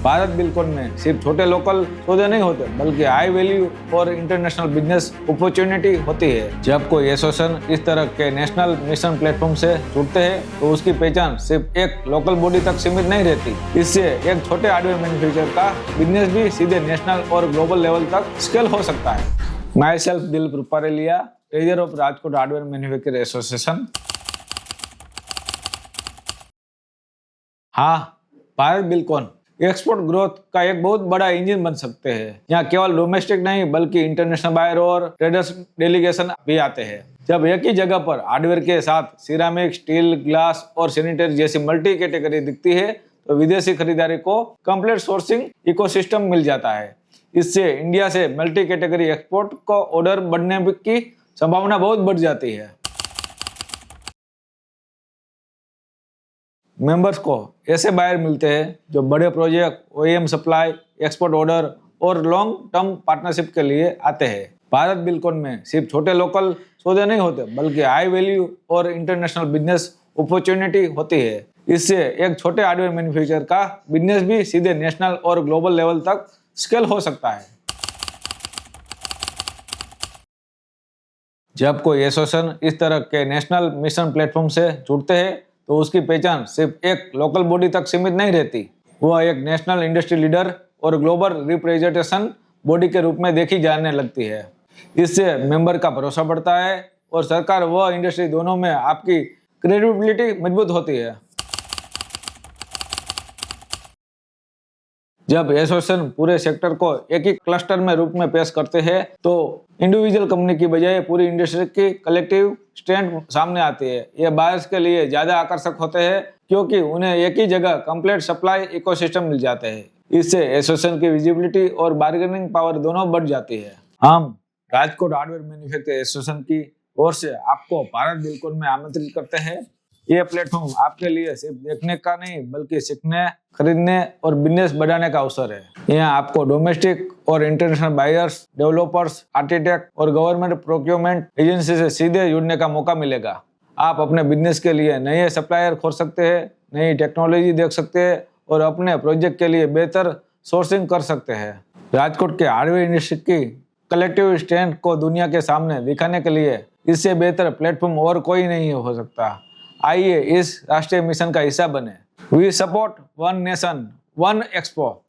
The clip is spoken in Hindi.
भारत बिल्कुल में सिर्फ छोटे लोकल सौदे नहीं होते बल्कि हाई वैल्यू और इंटरनेशनल बिजनेस अपॉर्चुनिटी होती है। जब कोई एसोसिएशन इस तरह के नेशनल मिशन प्लेटफॉर्म से जुड़ते हैं तो उसकी पहचान सिर्फ एक लोकल बॉडी तक सीमित नहीं रहती। इससे एक छोटे हार्डवेयर मैन्युफैक्चरर का बिजनेस भी सीधे नेशनल और ग्लोबल लेवल तक स्केल हो सकता है। My self Dilip Rupareliya, treasure of Rajkot hardware manufacturer association. हाँ, भारत बिल्कुल एक्सपोर्ट ग्रोथ का एक बहुत बड़ा इंजन बन सकते हैं। यहाँ केवल डोमेस्टिक नहीं बल्कि इंटरनेशनल बायर और ट्रेडर्स डेलीगेशन भी आते हैं। जब एक ही जगह पर हार्डवेयर के साथ सिरामिक, स्टील, ग्लास और सैनिटरी जैसी मल्टी कैटेगरी दिखती है तो विदेशी खरीदारी को कंप्लीट सोर्सिंग इकोसिस्टम मिल जाता है। इससे इंडिया से मल्टी कैटेगरी एक्सपोर्ट को ऑर्डर बढ़ने की संभावना बहुत बढ़ जाती है। मेंबर्स को ऐसे बायर मिलते हैं जो बड़े project, OEM supply, export order और लॉन्ग टर्म पार्टनरशिप के लिए आते हैं। भारत बिल्कुल में सिर्फ छोटे लोकल सौदे नहीं होते बल्कि हाई वैल्यू और इंटरनेशनल बिजनेस अपॉर्चुनिटी होती है। इससे एक छोटे हार्डवेयर मैन्युफैक्चरर का बिजनेस भी सीधे नेशनल और ग्लोबल लेवल तक स्केल हो सकता है। जब कोई एसोसिएशन इस तरह के नेशनल मिशन प्लेटफॉर्म से जुड़ते हैं तो उसकी पहचान सिर्फ एक लोकल बॉडी तक सीमित नहीं रहती। वह एक नेशनल इंडस्ट्री लीडर और ग्लोबल रिप्रेजेंटेशन बॉडी के रूप में देखी जाने लगती है। इससे मेंबर का भरोसा बढ़ता है और सरकार व इंडस्ट्री दोनों में आपकी क्रेडिबिलिटी मजबूत होती है। जब एसोसिएशन पूरे सेक्टर को एक ही क्लस्टर में रूप में पेश करते हैं तो इंडिविजुअल कंपनी की बजाय पूरी इंडस्ट्री की कलेक्टिव स्ट्रेंथ सामने आती है। ये बायर्स के लिए ज्यादा आकर्षक होते हैं क्योंकि उन्हें एक ही जगह कंप्लीट सप्लाई इकोसिस्टम मिल जाते हैं। इससे एसोसिएशन की विजिबिलिटी और बार्गेनिंग पावर दोनों बढ़ जाती है। हम राजकोट हार्डवेयर मैन्युफैक्चरर एसोसिएशन की ओर से आपको भारत बिल्कुल में आमंत्रित करते हैं। ये प्लेटफॉर्म आपके लिए सिर्फ देखने का नहीं बल्कि सीखने, खरीदने और बिजनेस बढ़ाने का अवसर है। यहाँ आपको डोमेस्टिक और इंटरनेशनल बायर्स, डेवलपर्स, आर्किटेक्ट और गवर्नमेंट प्रोक्योरमेंट एजेंसी से सीधे जुड़ने का मौका मिलेगा। आप अपने बिजनेस के लिए नए सप्लायर खोज सकते हैं, नई टेक्नोलॉजी देख सकते हैं और अपने प्रोजेक्ट के लिए बेहतर सोर्सिंग कर सकते हैं। राजकोट के हार्डवेयर इंडस्ट्री की कलेक्टिव स्ट्रेंथ को दुनिया के सामने दिखाने के लिए इससे बेहतर प्लेटफॉर्म और कोई नहीं हो सकता। आइए इस राष्ट्रीय मिशन का हिस्सा बने। We support one nation, one expo.